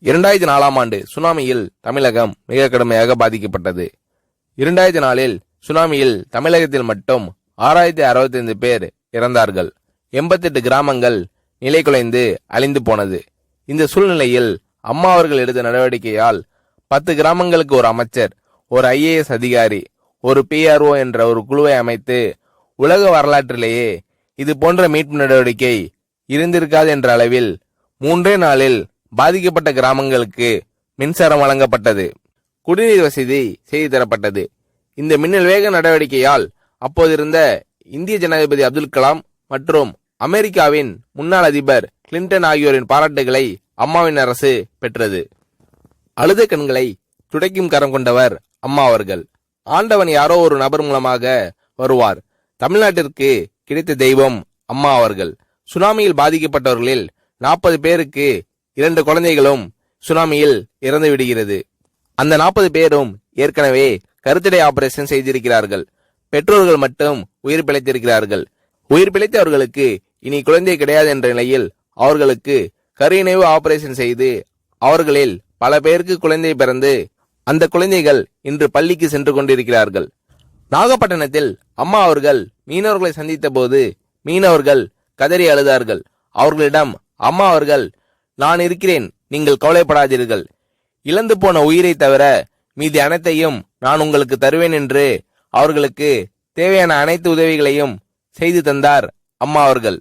2004ஆம் ஆண்டு சுனாமியில் தமிழகம் மிக கடுமையாக பாதிக்கப்பட்டது. 2004இல் சுனாமியில் தமிழகத்தில் மட்டும் 6065 பேர் இறந்தார்கள். 88 கிராமங்கள் நிலை குலைந்து அழிந்து போனது. இந்த சூழ்நிலையில் அம்மா அவர்கள் எடுத்த நடவடிக்கையால் 10 கிராமங்களுக்கு ஒரு அமைச்சர், ஒரு IAS அதிகாரி, ஒரு PRO என்ற ஒரு குழுவை அமைத்து உலக வரலாற்றிலேயே இது போன்ற மீட்பு நடவடிக்கை இருந்திருக்காது என்ற அளவில் 3 நாளில் பாதிக்கப்பட்ட கிராமங்களுக்கு மின்சாரம் வழங்கப்பட்டது. குடிநீர் வசதி செய்து தரப்பட்டது. இந்த மின்னல் வேக நடவடிக்கையால் அப்போதிருந்த இந்திய ஜனாதிபதி அப்துல் கலாம் மற்றும் அமெரிக்காவின் முன்னாள் அதிபர் கிளின்டன் ஆகியோரின் பாராட்டுகளை அம்மாவின் அரசு பெற்றது. அழுத கண்களை துடைக்கும் கரம் கொண்டவர் அம்மா அவர்கள். ஆண்டவன் யாரோ ஒரு நபர் மூலமாக வருவார். தமிழ்நாட்டிற்கு கிடைத்த தெய்வம் அம்மா அவர்கள். சுனாமியில் பாதிக்கப்பட்டவர்களில் 40 பேருக்கு 2 குழந்தைகளும் சுனாமியில் இறந்து விடுகிறது. அந்த 40 பேரும் ஏற்கனவே கருத்தடை ஆபரேஷன் செய்திருக்கிறார்கள். பெற்றோர்கள் மட்டும் உயிர் பிழைத்திருக்கிறார்கள். உயிர் பிழைத்தவர்களுக்கு இனி குழந்தை கிடையாது என்ற நிலையில் அவர்களுக்கு கருணைவு ஆபரேஷன் செய்து அவர்களில் பல பேருக்கு குழந்தை பிறந்து அந்த குழந்தைகள் இன்று பள்ளிக்கு சென்று கொண்டிருக்கிறார்கள். நாகப்பட்டினத்தில் அம்மா அவர்கள் மீனவர்களை சந்தித்த போது மீனவர்கள் கதறி அழுதார்கள். அவர்களிடம் அம்மா அவர்கள், நான் இருக்கிறேன், நீங்கள் கவலைப்படாதீர்கள், இழந்து போன உயிரை தவிர மீதி அனைத்தையும் நான் உங்களுக்கு தருவேன் என்று அவர்களுக்கு தேவையான அனைத்து உதவிகளையும் செய்து தந்தார் அம்மா அவர்கள்.